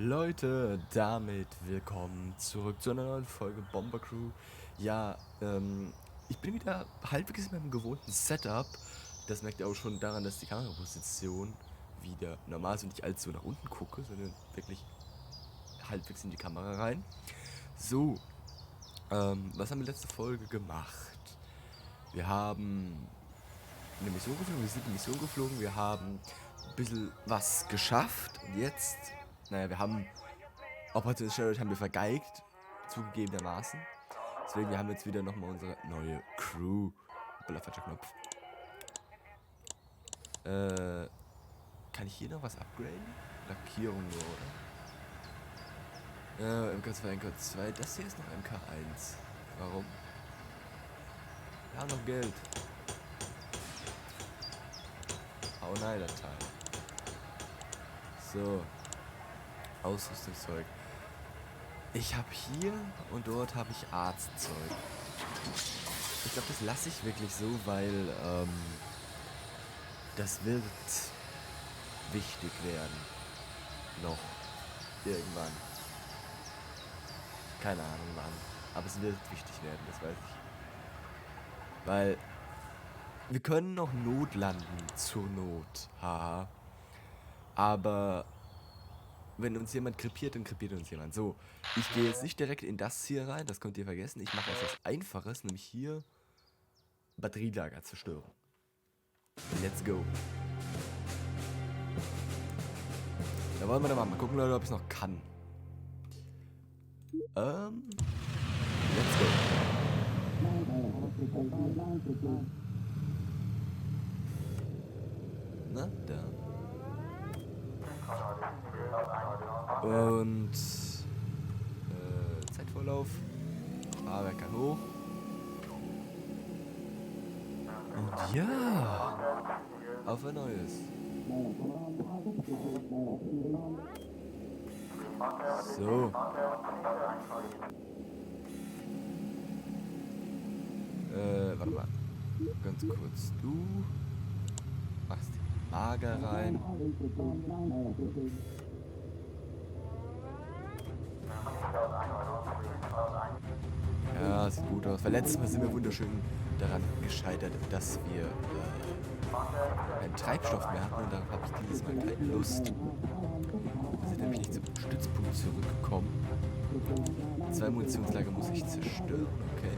Leute, damit willkommen zurück zu einer neuen Folge Bomber Crew. Ja, ich bin wieder halbwegs in meinem gewohnten Setup. Das merkt ihr auch schon daran, dass die Kameraposition wieder normal ist und ich allzu nach unten gucke, sondern wirklich halbwegs in die Kamera rein. So, was haben wir letzte Folge gemacht? Wir haben eine Mission geflogen, wir sind eine Mission geflogen, wir haben ein bisschen was geschafft und jetzt, naja, wir haben Opportunity Share haben wir vergeigt, zugegebenermaßen. Deswegen, wir haben jetzt wieder nochmal unsere neue Crew. Hoppala, falscher Knopf. Kann ich hier noch was upgraden? Lackierung nur, oder? MK2, MK2. Das hier ist noch MK1. Warum? Wir haben noch Geld. Hau nein, der Teil. So. Ausrüstungszeug. Ich habe hier und dort habe ich Arztzeug. Ich glaube, das lasse ich wirklich so, weil das wird wichtig werden. Noch. Irgendwann. Keine Ahnung wann. Aber es wird wichtig werden, das weiß ich. Weil wir können noch notlanden zur Not. Haha. Aber wenn uns jemand krepiert, dann krepiert uns jemand. So, ich gehe jetzt nicht direkt in das hier rein, das könnt ihr vergessen. Ich mache etwas Einfaches, nämlich hier Batterielager zerstören. Let's go. Da wollen wir dann mal gucken, Leute, ob ich es noch kann. Let's go. Na, da. Und Zeitvorlauf. Aber kann hoch. Und ja, auf ein neues. So. Warte mal. Ganz kurz. Du machst die Lager rein. Ja, sieht gut aus. Weil letztes Mal sind wir wunderschön daran gescheitert, dass wir keinen Treibstoff mehr hatten und darauf habe ich dieses Mal keine Lust. Wir sind nämlich nicht zum Stützpunkt zurückgekommen. 2 Munitionslager muss ich zerstören, okay.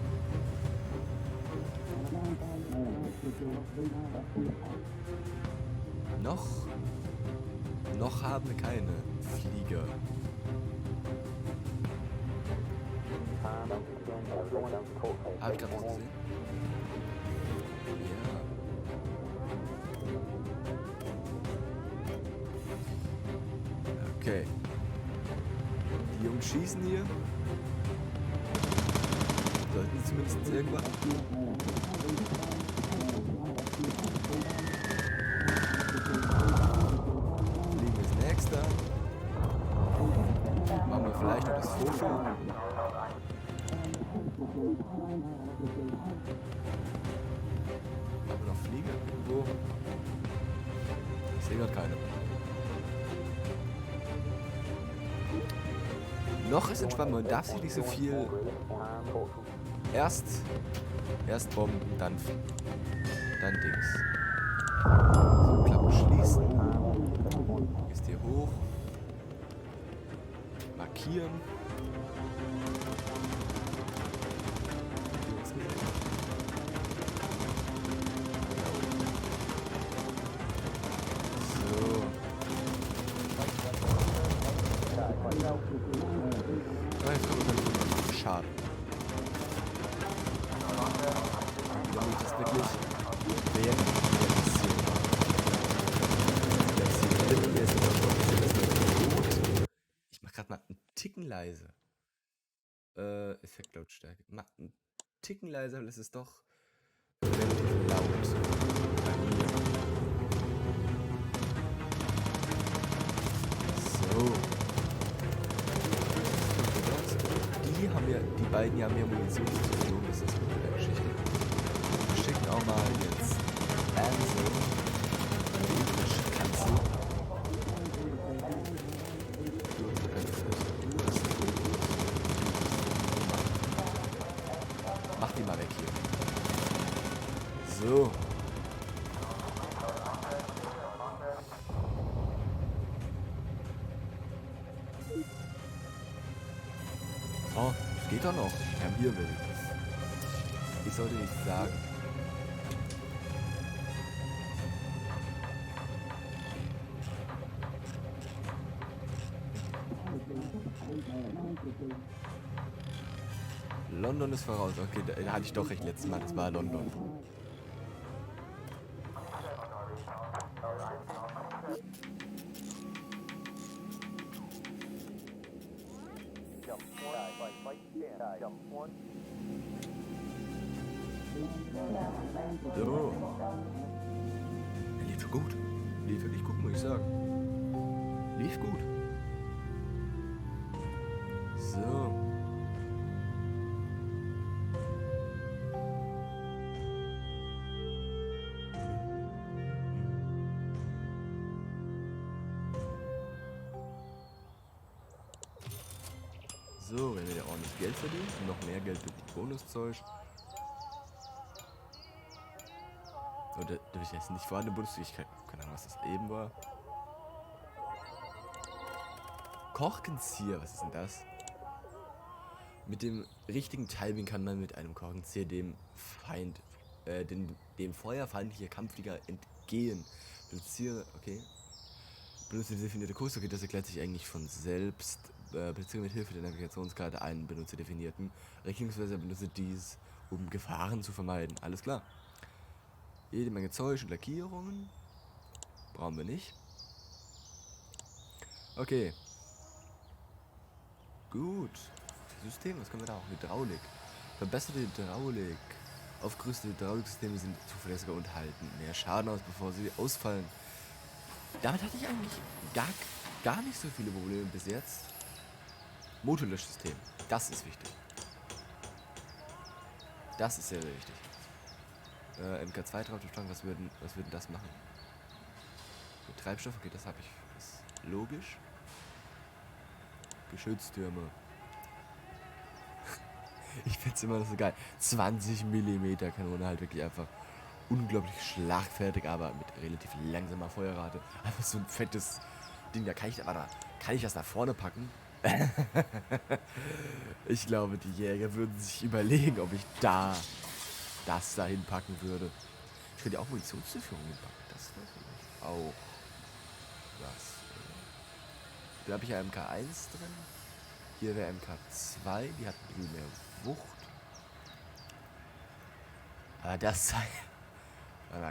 Noch haben wir keine Flieger. Habe ich gerade was gesehen? Ja. Okay. Die Jungs schießen hier. Sollten sie zumindest irgendwann. Fliegen wir das nächste. Machen wir vielleicht noch das Foto. Haben wir noch Flieger irgendwo? Ich sehe gerade keine. Noch ist entspannt, man darf sich nicht so viel. Erst Bomben, dann Dings. So, Klappe schließen. Gehst hier hoch. Markieren. Schade. Damit das wirklich während der Mission. Ich mach grad mal einen Ticken leise. Effektlautstärke. Mach einen Ticken leiser, weil es ist doch relativ laut bei mir. So. Die beiden haben ja Munition zur Verfügung, das ist gut in der Geschichte. Wir schicken auch mal jetzt Ansel, die Kanzel. Geht doch noch. Wir haben hier wenigstens. Ich sollte nichts sagen. London ist voraus. Okay, da hatte ich doch recht letztes Mal. Das war London. So. Lief schon gut. Lief wirklich gut, muss ich sagen. Lief gut. So. So, wenn wir ja ordentlich Geld verdienen und noch mehr Geld durch Bonuszeug. Oder durch jetzt nicht vorhandene Bonusfähigkeit. Keine Ahnung, was das eben war. Korkenzieher, was ist denn das? Mit dem richtigen Timing kann man mit einem Korkenzieher dem Feind, dem feuerfeindlicher Kampfflieger entgehen. Benutze die definierte Kurs, okay, das erklärt sich eigentlich von selbst. Platziere mit Hilfe der Navigationskarte einen benutzerdefinierten. Richtungsweiser benutze dies, um Gefahren zu vermeiden. Alles klar. Jede Menge Zeug und Lackierungen. Brauchen wir nicht. Okay. Gut. System, was können wir da auch? Hydraulik. Verbesserte Hydraulik. Aufgerüstete Hydrauliksysteme sind zuverlässiger und halten mehr Schaden aus, bevor sie ausfallen. Damit hatte ich eigentlich gar nicht so viele Probleme bis jetzt. Motorlöschsystem. Das ist wichtig. Das ist sehr, sehr wichtig. MK2 Treibstofftank, was würden das machen? Mit Treibstoff, okay, das habe ich. Das ist logisch. Geschütztürme. Ich finde es immer noch so geil. 20 mm Kanone, halt wirklich einfach unglaublich schlagfertig, aber mit relativ langsamer Feuerrate. Einfach so ein fettes Ding, kann ich das nach vorne packen? Ich glaube, die Jäger würden sich überlegen, ob ich das da hinpacken würde. Ich könnte ja auch Munitionszuführung hinpacken. Das wäre vielleicht auch was. Da habe ich ja MK1 drin. Hier wäre MK2. Die hat ein bisschen mehr Wucht. Aber das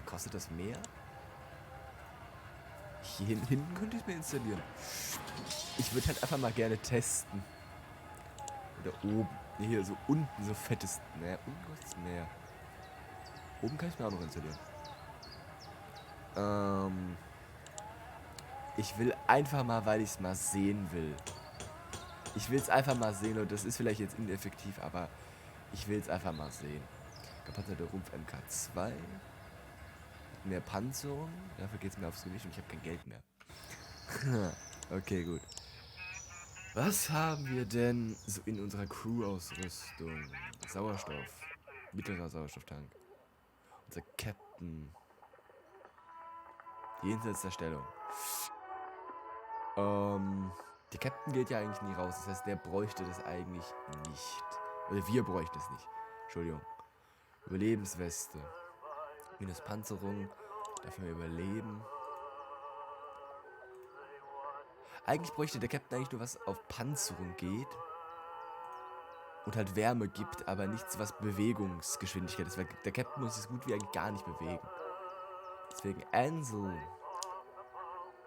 kostet das mehr? Hier hinten könnte ich es mir installieren. Ich würde halt einfach mal gerne testen. Oder oben. Nee, hier so unten so fettes. Naja, unten kostet es mehr. Oben kann ich mir auch noch installieren. Ich will einfach mal, weil ich es mal sehen will. Ich will es einfach mal sehen und das ist vielleicht jetzt ineffektiv, aber ich will es einfach mal sehen. Gepanzerter Rumpf MK2. Mehr Panzerung. Dafür geht es mir aufs Gewicht und ich habe kein Geld mehr. Okay, gut. Was haben wir denn so in unserer Crew-Ausrüstung? Sauerstoff. Mittlerer Sauerstofftank. Unser Captain. Jenseits der Stellung. Der Captain geht ja eigentlich nie raus. Das heißt, der bräuchte das eigentlich nicht. Oder wir bräuchten es nicht. Entschuldigung. Überlebensweste. Minus Panzerung. Dafür überleben. Eigentlich bräuchte der Captain eigentlich nur was auf Panzerung geht. Und halt Wärme gibt, aber nichts, was Bewegungsgeschwindigkeit ist. Weil der Captain muss sich gut wie eigentlich gar nicht bewegen. Deswegen Ansel.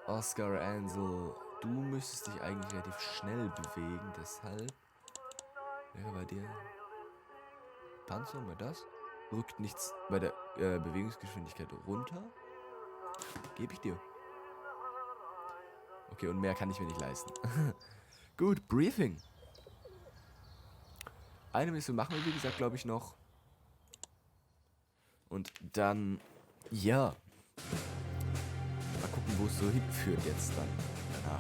Oscar Ansel. Du müsstest dich eigentlich relativ schnell bewegen. Deshalb wäre bei dir Panzerung bei das. Rückt nichts bei der Bewegungsgeschwindigkeit runter. Gebe ich dir. Okay, und mehr kann ich mir nicht leisten. Gut, Briefing. Eine Mission machen wir, wie gesagt, glaube ich, noch. Und dann, ja. Mal gucken, wo es so hinführt jetzt dann. Danach.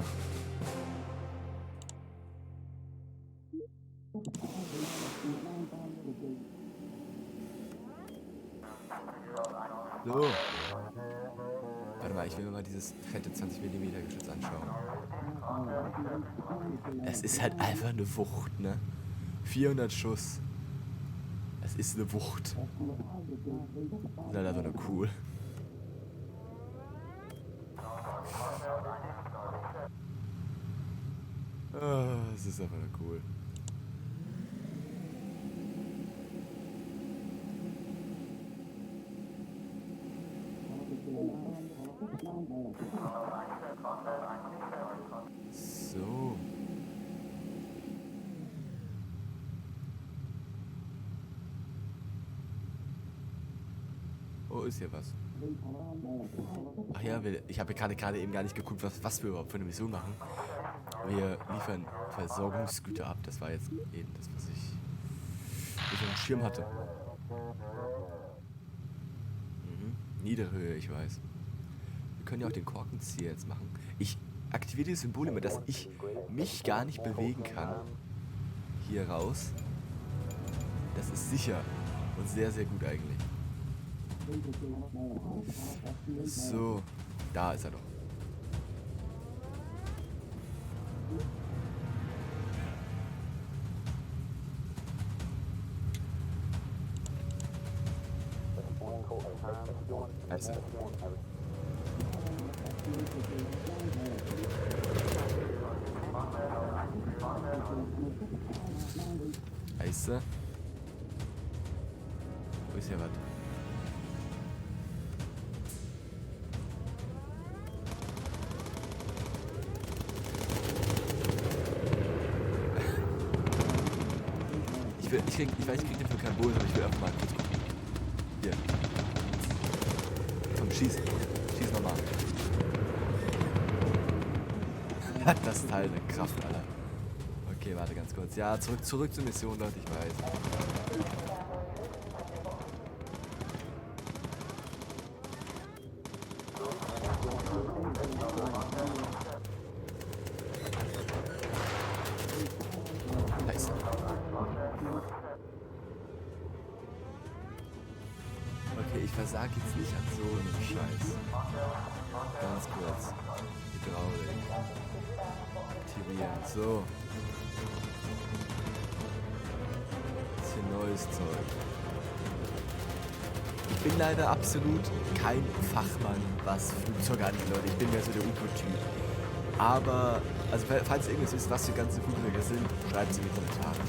So. Warte mal, ich will mir mal dieses fette 20 mm Geschütz anschauen. Es ist halt einfach eine Wucht, ne? 400 Schuss. Das ist eine Wucht. Das ist halt einfach nur cool. Ah, das ist einfach nur cool. So. Oh, ist hier was? Ach ja, ich habe gerade eben gar nicht geguckt, was wir überhaupt für eine Mission machen. Wir liefern Versorgungsgüter ab. Das war jetzt eben das, was ich auf dem Schirm hatte. Niederhöhe, ich weiß. Wir können ja auch den Korkenzieher jetzt machen. Ich aktiviere die Symbole immer, dass ich mich gar nicht bewegen kann. Hier raus. Das ist sicher und sehr, sehr gut eigentlich. So, da ist er doch. Da ist er. Da ist er. Wo ist hier was? Ich weiß, ich krieg dafür keinen Bonus, aber ich will einfach mal kurz gucken. Hier. Komm, schieß. Schieß nochmal. Hat das Teil eine Kraft, Alter. Okay, warte ganz kurz. Ja, zurück zur Mission, Leute, ich weiß. Da ist er. Okay, ich versage jetzt nicht an so einem Scheiß. Ganz kurz. Hydraulik. Aktivieren. So. Das ist hier neues Zeug. Ich bin leider absolut kein Fachmann, was Flugzeuge angeht, Leute. Ich bin mehr so der UFO-Typ. Aber, also falls ihr irgendwas wisst, was für ganze Flugzeuge sind, schreibt es in die Kommentare.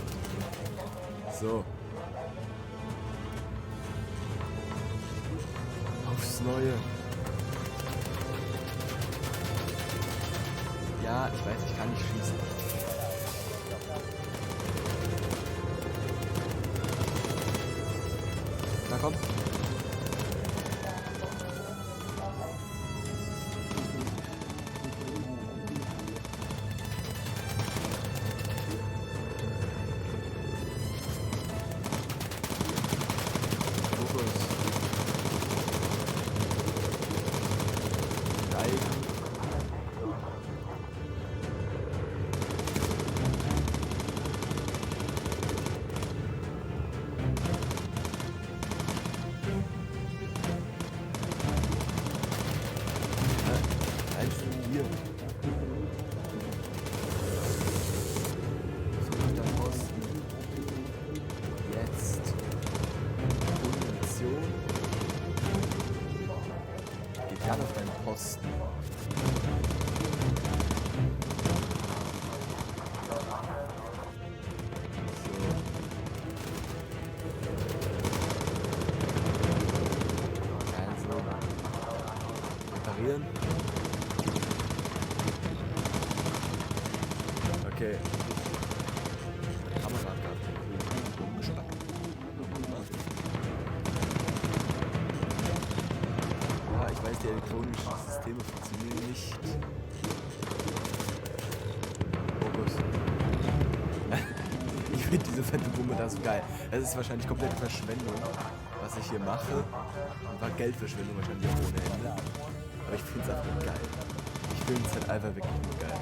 So. Aufs Neue. Ja, ich weiß, ich kann nicht schießen. Na komm. Fokus. Steigen. Hier. So macht der Posten. Jetzt. Munition. Geht gerne auf deinen Posten. So. Also. Reparieren. Okay. Kamera hat gerade den umgeschlagen. Ja, ich weiß, die elektronischen Systeme funktionieren nicht. Fokus. Ich finde diese fette Bombe da so geil. Es ist wahrscheinlich komplette Verschwendung, was ich hier mache. Und war Geldverschwendung wahrscheinlich auch ohne Ende. Aber ich finde es einfach nur geil. Ich finde es halt einfach wirklich nur geil.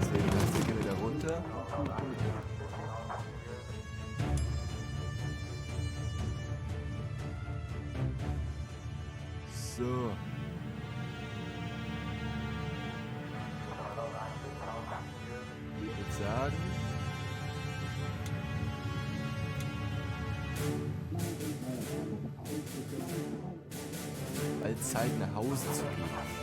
Deswegen kannst du wieder runter. So. sagen, bald Zeit nach Hause zu gehen.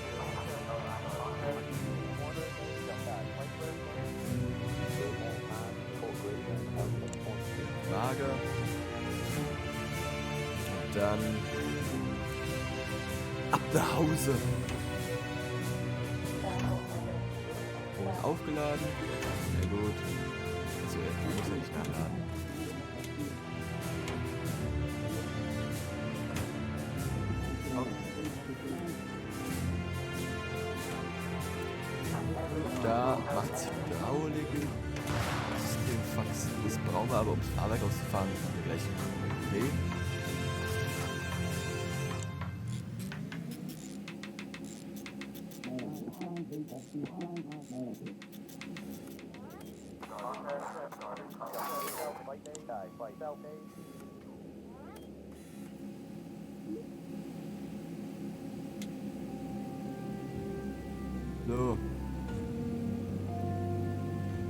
Lager. Und dann ab nach Hause. Und aufgeladen. Sehr gut. Also er muss ja nicht nachladen. Da macht sich Hydraulik. Systemfax. Das brauchen wir aber, um das Fahrwerk auszufahren. Das wir gleich Problem. So.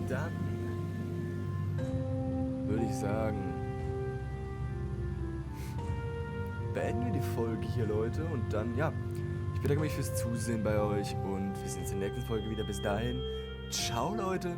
Dann würde ich sagen, beenden wir die Folge hier, Leute. Und dann, ja, ich bedanke mich fürs Zusehen bei euch und wir sehen uns in der nächsten Folge wieder. Bis dahin, ciao, Leute.